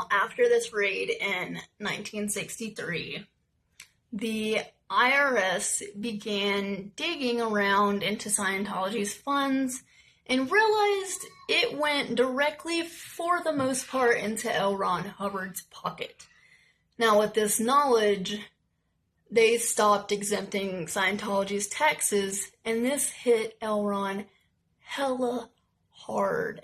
Now, after this raid in 1963, the IRS began digging around into Scientology's funds and realized it went directly, for the most part, into L. Ron Hubbard's pocket. Now, with this knowledge, they stopped exempting Scientology's taxes, and this hit L. Ron hella hard.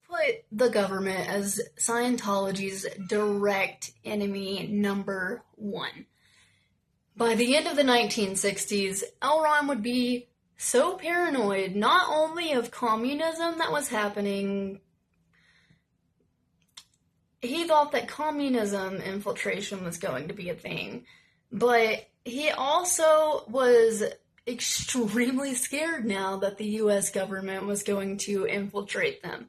Put the government as Scientology's direct enemy number one. By the end of the 1960s, L. Ron would be so paranoid, not only of communism that was happening, he thought that communism infiltration was going to be a thing, but he also was extremely scared now that the US government was going to infiltrate them.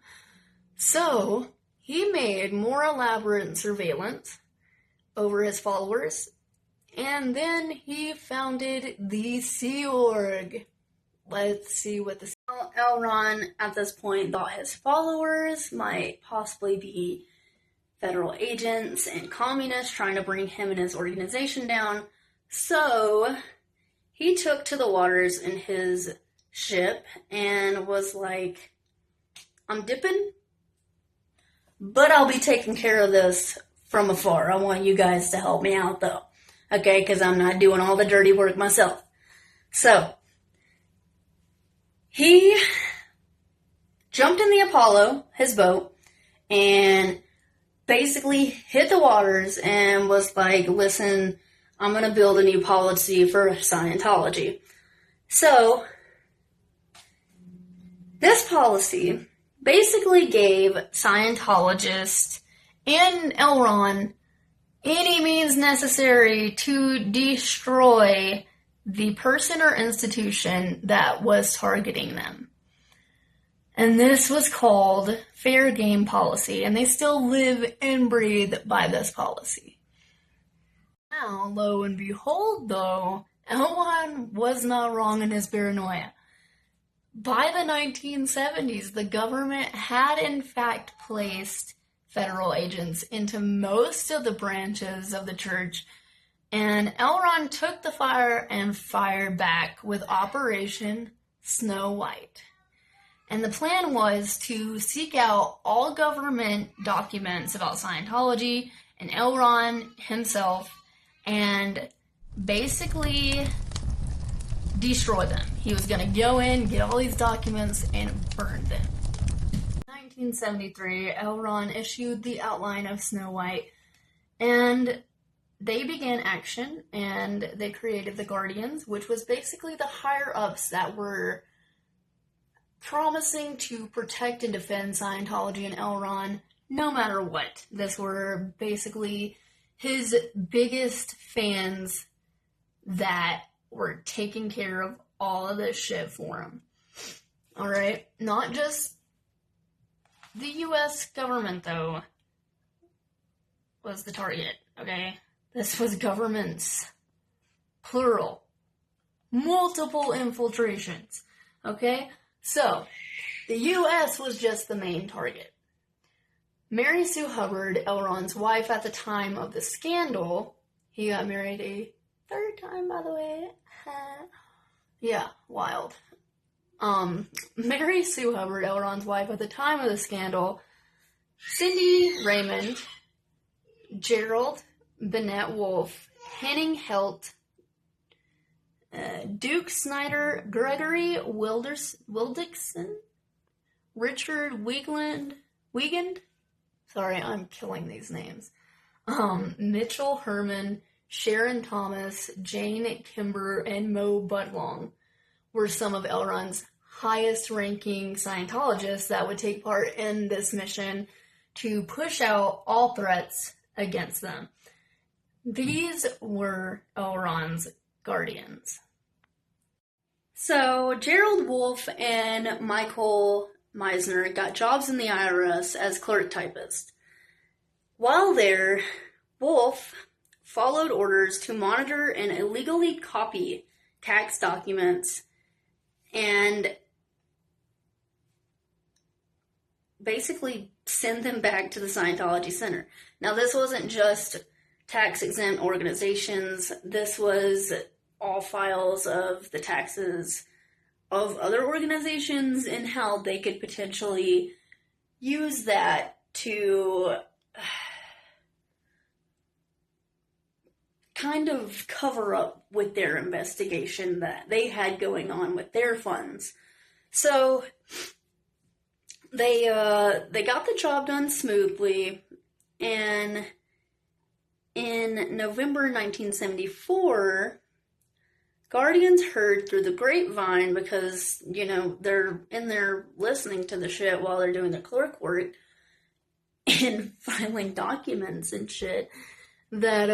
So, he made more elaborate surveillance over his followers, and then he founded the Sea Org. Let's see what the L. Ron at this point thought his followers might possibly be federal agents and communists trying to bring him and his organization down. So he took to the waters in his ship and was like, I'm dipping, but I'll be taking care of this from afar. I want you guys to help me out though. Okay, because I'm not doing all the dirty work myself. So he jumped in the Apollo, his boat, and basically hit the waters and was like, listen, I'm going to build a new policy for Scientology. So, this policy basically gave Scientologists and L. Ron any means necessary to destroy the person or institution that was targeting them. And this was called fair game policy, and they still live and breathe by this policy. Now, lo and behold, though, L. Ron was not wrong in his paranoia. By the 1970s, the government had in fact placed federal agents into most of the branches of the church, and L. Ron took the fire and fired back with Operation Snow White. And the plan was to seek out all government documents about Scientology and L. Ron himself and basically destroy them. He was going to go in, get all these documents, and burn them. In 1973, L. Ron issued the outline of Snow White, and they began action, and they created the Guardians, which was basically the higher-ups that were promising to protect and defend Scientology and L. Ron no matter what. This were basically his biggest fans that were taking care of all of this shit for him. Alright? Not just the US government, though, was the target, okay? This was governments. Plural. Multiple infiltrations, okay? So, the US was just the main target. Mary Sue Hubbard, L. Ron's wife at the time of the scandal, he got married a third time, by the way. Yeah, wild. Mary Sue Hubbard, L. Ron's wife at the time of the scandal, Cindy Raymond, Gerald Bennett Wolfe, Henning Helt, Duke Snyder, Gregory Wildixson, Richard Wiegand, sorry, I'm killing these names, Mitchell Herman, Sharon Thomas, Jane Kimber, and Mo Budlong were some of L. Ron's highest-ranking Scientologists that would take part in this mission to push out all threats against them. These were L. Ron's guardians. So, Gerald Wolfe and Michael Meisner got jobs in the IRS as clerk typists. While there, Wolfe followed orders to monitor and illegally copy tax documents and basically send them back to the Scientology Center. Now, this wasn't just tax-exempt organizations. This was all files of the taxes of other organizations and how they could potentially use that to kind of cover up with their investigation that they had going on with their funds. So they got the job done smoothly, and in November 1974, Guardians heard through the grapevine, because, you know, they're in there listening to the shit while they're doing their clerk work and filing documents and shit, that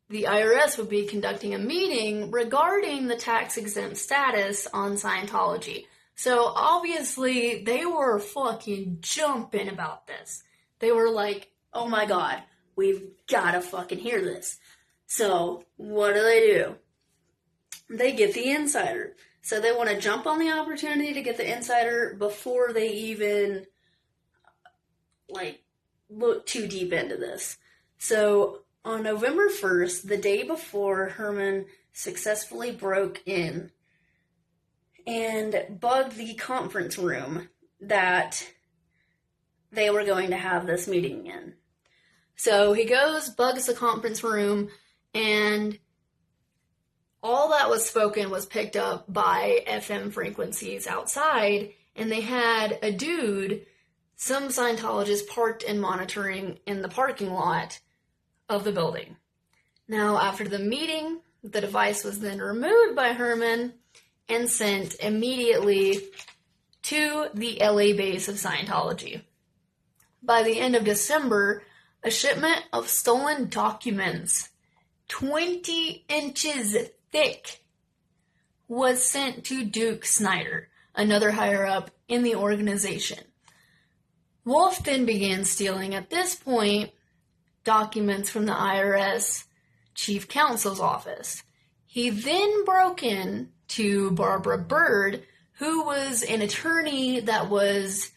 the IRS would be conducting a meeting regarding the tax-exempt status on Scientology. So obviously they were fucking jumping about this. They were like, oh my god, we've gotta fucking hear this. So what do? They get the insider. So they want to jump on the opportunity to get the insider before they even look too deep into this. So on November 1st, the day before, Herman successfully broke in and bugged the conference room that they were going to have this meeting in. So he goes, bugs the conference room, and all that was spoken was picked up by FM frequencies outside, and they had a dude, some Scientologists, parked and monitoring in the parking lot of the building. Now, after the meeting, the device was then removed by Herman and sent immediately to the LA base of Scientology. By the end of December, a shipment of stolen documents, 20 inches thick, was sent to Duke Snyder, another higher-up in the organization. Wolf then began stealing, at this point, documents from the IRS Chief Counsel's office. He then broke in to Barbara Bird, who was an attorney that was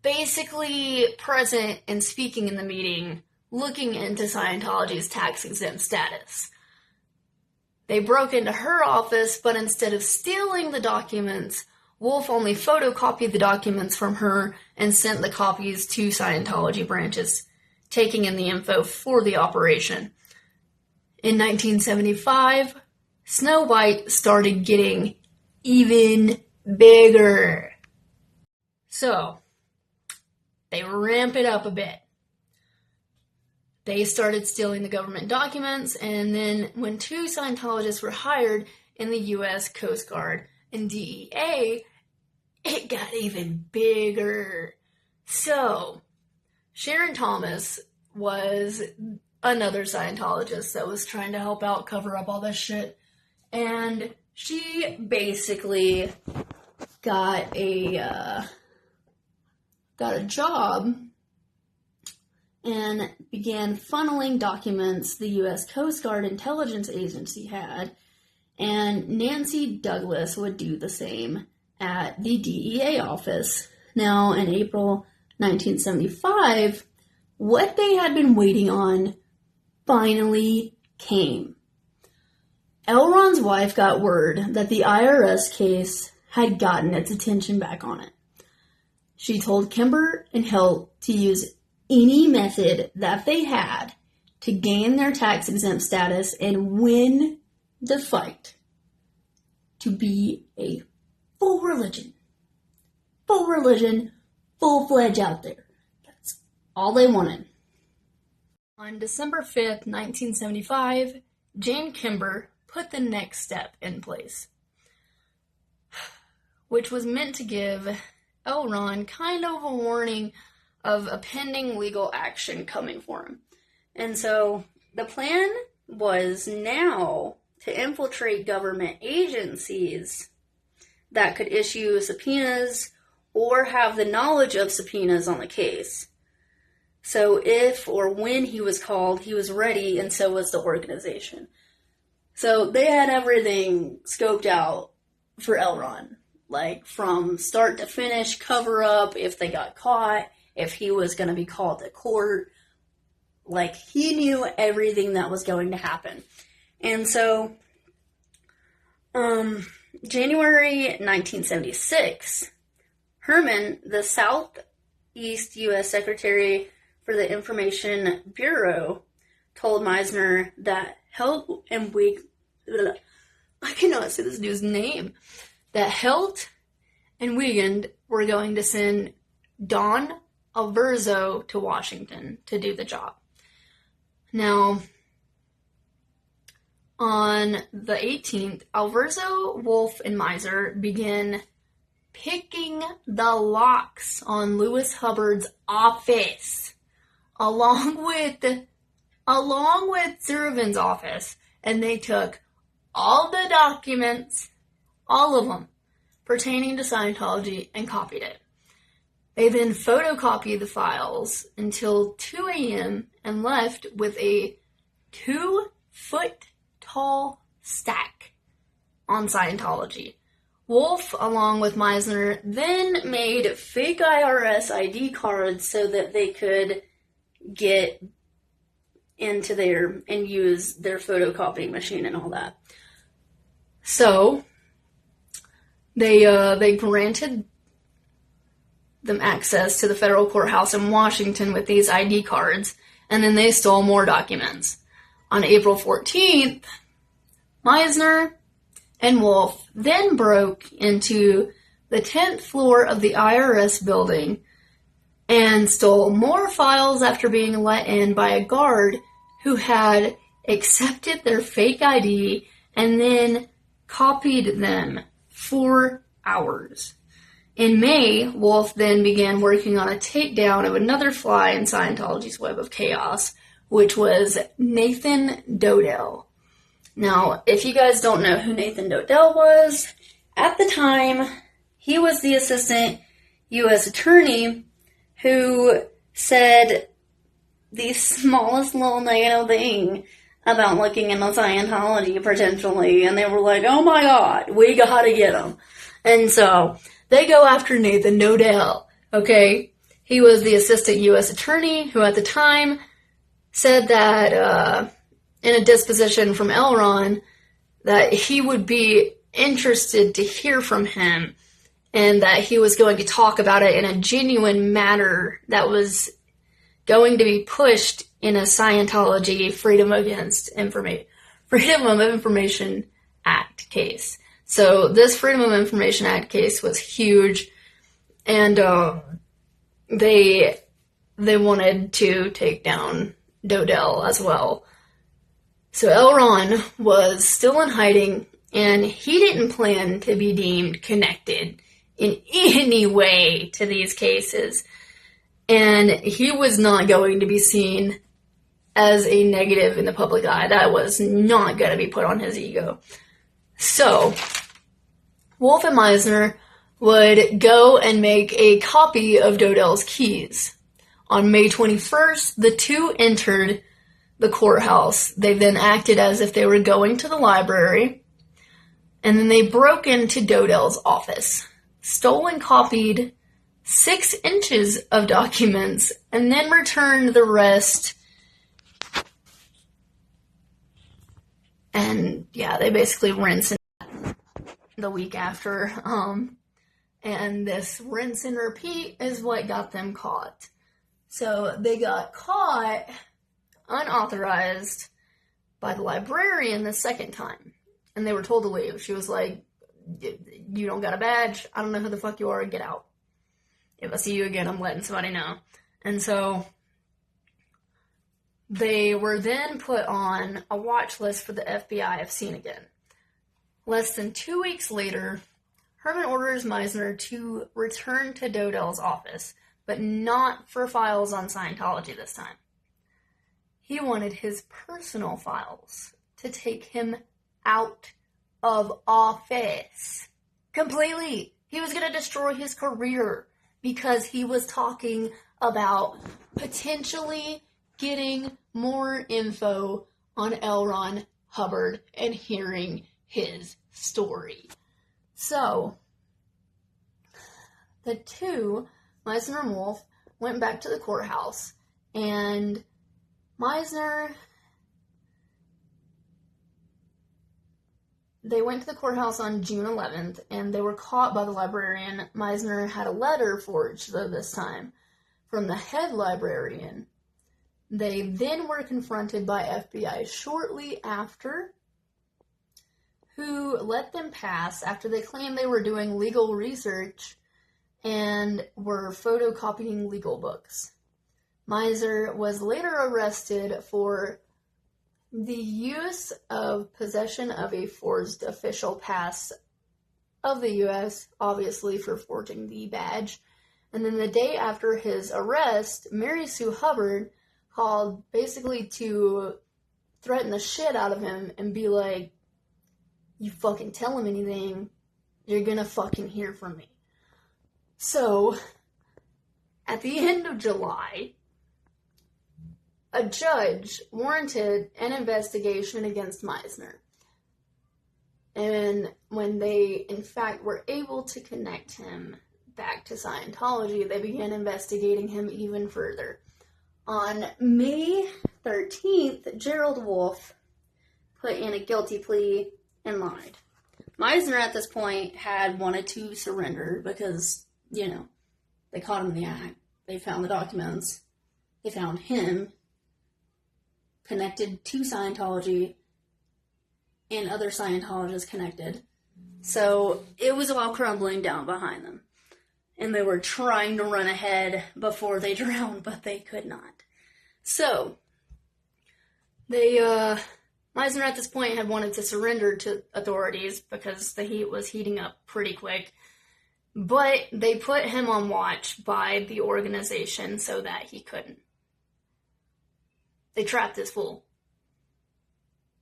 basically present and speaking in the meeting, looking into Scientology's tax-exempt status. They broke into her office, but instead of stealing the documents, Wolf only photocopied the documents from her and sent the copies to Scientology branches, taking in the info for the operation. In 1975, Snow White started getting even bigger. So, they ramp it up a bit. They started stealing the government documents, and then when 2 Scientologists were hired in the U.S. Coast Guard and DEA, it got even bigger. So, Sharon Thomas was another Scientologist that was trying to help out cover up all this shit, and she basically got a job and began funneling documents the U.S. Coast Guard Intelligence Agency had, and Nancy Douglas would do the same at the DEA office. Now, in April 1975, what they had been waiting on finally came. L. Ron's wife got word that the IRS case had gotten its attention back on it. She told Kimber and Hilt to use any method that they had to gain their tax-exempt status and win the fight to be a full religion, full-fledged out there. That's all they wanted. On December 5th, 1975, Jane Kimber put the next step in place, which was meant to give L. Ron kind of a warning of a pending legal action coming for him. And so the plan was now to infiltrate government agencies that could issue subpoenas or have the knowledge of subpoenas on the case. So if or when he was called, he was ready, and so was the organization. So they had everything scoped out for L. Ron. like from start to finish cover up, if they got caught, if he was going to be called to court. Like, he knew everything that was going to happen. And so, January 1976, Herman, the Southeast U.S. Secretary for the Information Bureau, told Meisner that Helt and I cannot say this dude's name, that Helt and Wiegand were going to send Don Alverzo to Washington to do the job. Now, on the 18th, Alverzo, Wolf, and Meisner began picking the locks on Louis Hubbard's office, along with Zervin's office, and they took all the documents, all of them, pertaining to Scientology, and copied it. They then photocopied the files until 2 a.m. and left with a 2-foot-tall stack on Scientology. Wolf, along with Meisner, then made fake IRS ID cards so that they could get into there and use their photocopying machine and all that. So, they granted them access to the federal courthouse in Washington with these ID cards, and then they stole more documents. On April 14th, Meisner and Wolf then broke into the 10th floor of the IRS building and stole more files after being let in by a guard who had accepted their fake ID and then copied them for hours. In May, Wolf then began working on a takedown of another fly in Scientology's web of chaos, which was Nathan Dodell. Now, if you guys don't know who Nathan Dodell was, at the time, he was the assistant U.S. attorney who said the smallest little negative thing about looking into Scientology potentially, and they were like, oh my god, we gotta get him. And so, they go after Nathan Dodell, okay? He was the assistant U.S. attorney who at the time said that in a disposition from Elron that he would be interested to hear from him and that he was going to talk about it in a genuine manner that was going to be pushed in a Scientology Freedom of Information Act case. So this Freedom of Information Act case was huge, and they wanted to take down Dodell as well. So Elron was still in hiding, and he didn't plan to be deemed connected in any way to these cases. And he was not going to be seen as a negative in the public eye. That was not going to be put on his ego. So, Wolf and Meisner would go and make a copy of Dodell's keys. On May 21st, the two entered the courthouse. They then acted as if they were going to the library, and then they broke into Dodell's office, stole and copied 6 inches of documents, and then returned the rest. And yeah, they basically rinsed the week after. And this rinse and repeat is what got them caught. So they got caught unauthorized by the librarian the second time. And they were told to leave. She was like, you don't got a badge. I don't know who the fuck you are. Get out. If I see you again, I'm letting somebody know. And so they were then put on a watch list for the FBI if seen again. Less than 2 weeks later, Herman orders Meisner to return to Dodell's office, but not for files on Scientology this time. He wanted his personal files to take him out of office. Completely. He was going to destroy his career because he was talking about potentially getting more info on L. Ron Hubbard and hearing his story. So, the two, Meisner and Wolf, went back to the courthouse, and they went to the courthouse on June 11th, and they were caught by the librarian. Meisner had a letter forged, though, this time, from the head librarian. They then were confronted by FBI shortly after, who let them pass after they claimed they were doing legal research and were photocopying legal books. Meisner was later arrested for the use of possession of a forged official pass of the U.S., obviously for forging the badge. And then the day after his arrest, Mary Sue Hubbard called basically to threaten the shit out of him and be like, you fucking tell him anything, you're gonna fucking hear from me. So, at the end of July, a judge warranted an investigation against Meisner. And when they, in fact, were able to connect him back to Scientology, they began investigating him even further. On May 13th, Gerald Wolf put in a guilty plea and lied. Meisner at this point had wanted to surrender because, they caught him in the act. They found the documents. They found him connected to Scientology and other Scientologists connected. So it was all crumbling down behind them. And they were trying to run ahead before they drowned, but they could not. So, Meisner at this point had wanted to surrender to authorities because the heat was heating up pretty quick. But they put him on watch by the organization so that he couldn't. They trapped this fool.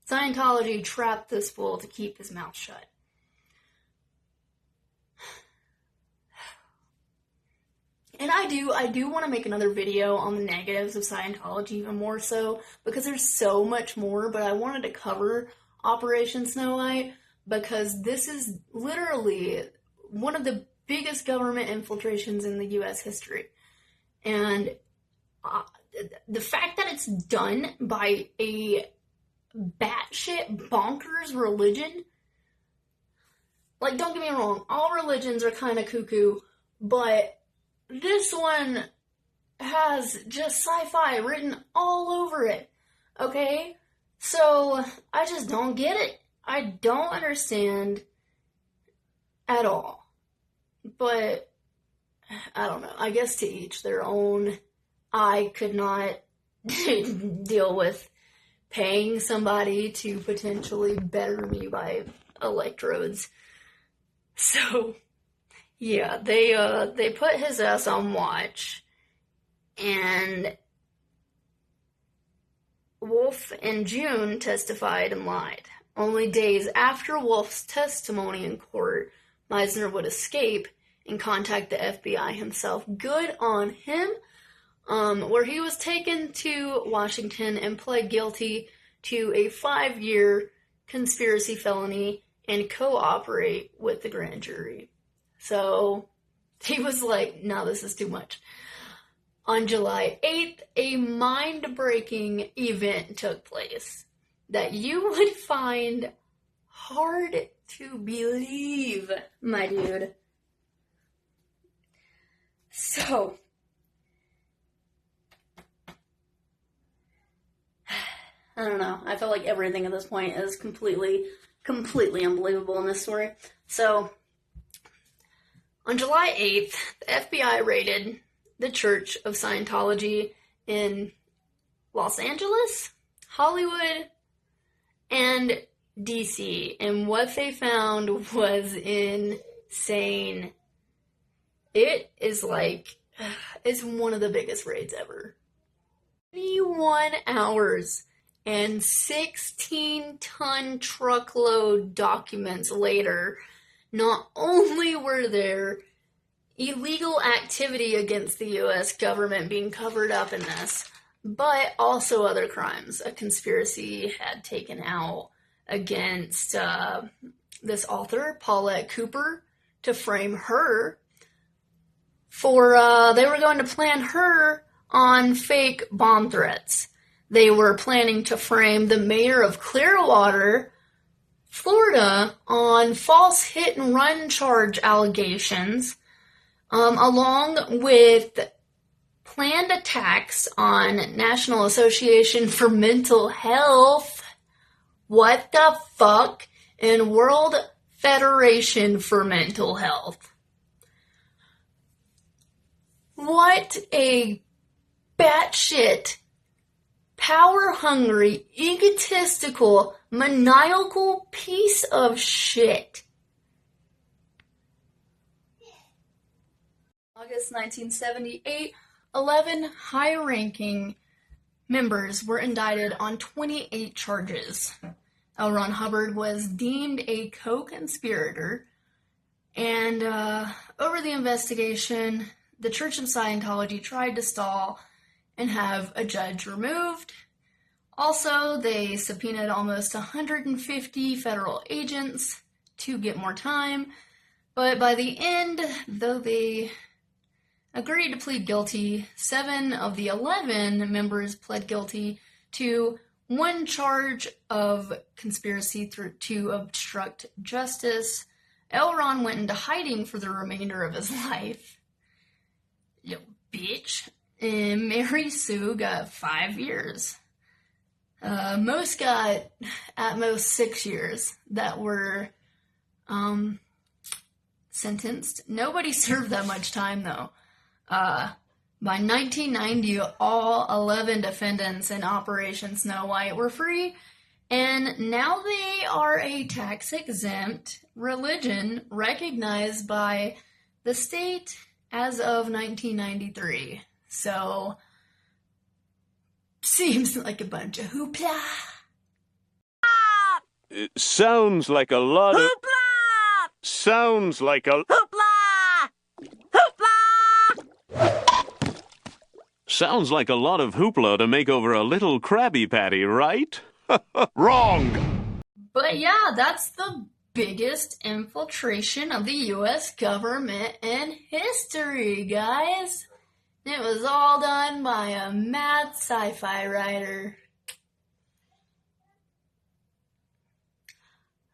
Scientology trapped this fool to keep his mouth shut. And I do want to make another video on the negatives of Scientology even more so, because there's so much more, but I wanted to cover Operation Snow White because this is literally one of the biggest government infiltrations in the U.S. history. And the fact that it's done by a batshit bonkers religion, like, don't get me wrong, all religions are kind of cuckoo, but this one has just sci-fi written all over it, okay? So, I just don't get it. I don't understand at all. But, I don't know. I guess to each their own. I could not deal with paying somebody to potentially better me by electrodes. So, yeah, they put his ass on watch, and Wolf in June testified and lied. Only days after Wolf's testimony in court, Meisner would escape and contact the FBI himself. Good on him. Where he was taken to Washington and pled guilty to a 5-year conspiracy felony and cooperate with the grand jury. So, he was like, no, this is too much. On July 8th, a mind-breaking event took place that you would find hard to believe, my dude. So, I don't know. I feel like everything at this point is completely unbelievable in this story. So, on July 8th, the FBI raided the Church of Scientology in Los Angeles, Hollywood, and DC. And what they found was insane. It is like, it's one of the biggest raids ever. 21 hours and 16-ton truckload documents later, not only were there illegal activity against the U.S. government being covered up in this, but also other crimes. A conspiracy had taken out against this author, Paulette Cooper, to frame her. they were going to plan her on fake bomb threats. They were planning to frame the mayor of Clearwater, Florida, on false hit and run charge allegations, along with planned attacks on National Association for Mental Health, what the fuck, and World Federation for Mental Health. What a batshit, power-hungry, egotistical, maniacal piece of shit. August 1978, 11 high-ranking members were indicted on 28 charges. L. Ron Hubbard was deemed a co-conspirator, and over the investigation, the Church of Scientology tried to stall and have a judge removed. Also, they subpoenaed almost 150 federal agents to get more time, but by the end, though they agreed to plead guilty, 7 of the 11 members pled guilty to one charge of conspiracy to obstruct justice. L. Ron went into hiding for the remainder of his life. Little bitch. And Mary Sue got 5 years. Most got at most 6 years that were sentenced. Nobody served that much time though. By 1990, all 11 defendants in Operation Snow White were free, and now they are a tax-exempt religion recognized by the state as of 1993. So, seems like a bunch of hoopla. It sounds like a lot of... Hoopla! Sounds like a... Hoopla! Hoopla! Sounds like a lot of hoopla to make over a little Krabby Patty, right? Wrong! But yeah, that's the biggest infiltration of the U.S. government in history, guys. It was all done by a mad sci-fi writer.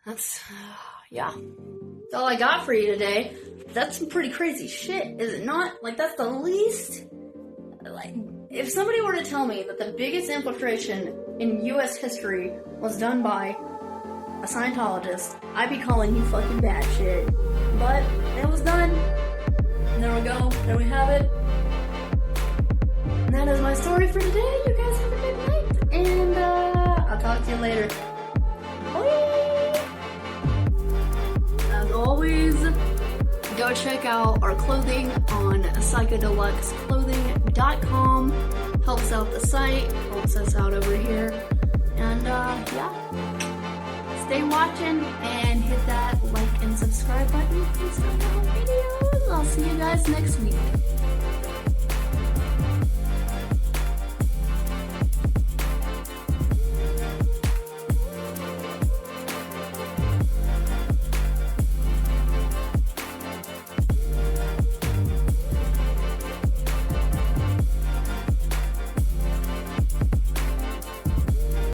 That's, yeah. That's all I got for you today. That's some pretty crazy shit, is it not? Like, that's the least... Like, if somebody were to tell me that the biggest infiltration in U.S. history was done by a Scientologist, I'd be calling you fucking batshit. But it was done. And there we go. There we have it. And that is my story for today. You guys have a good night. And I'll talk to you later. Bye. As always, go check out our clothing on psychodeluxeclothing.com. Helps out the site, helps us out over here. And yeah, stay watching and hit that like and subscribe button for some more videos. I'll see you guys next week.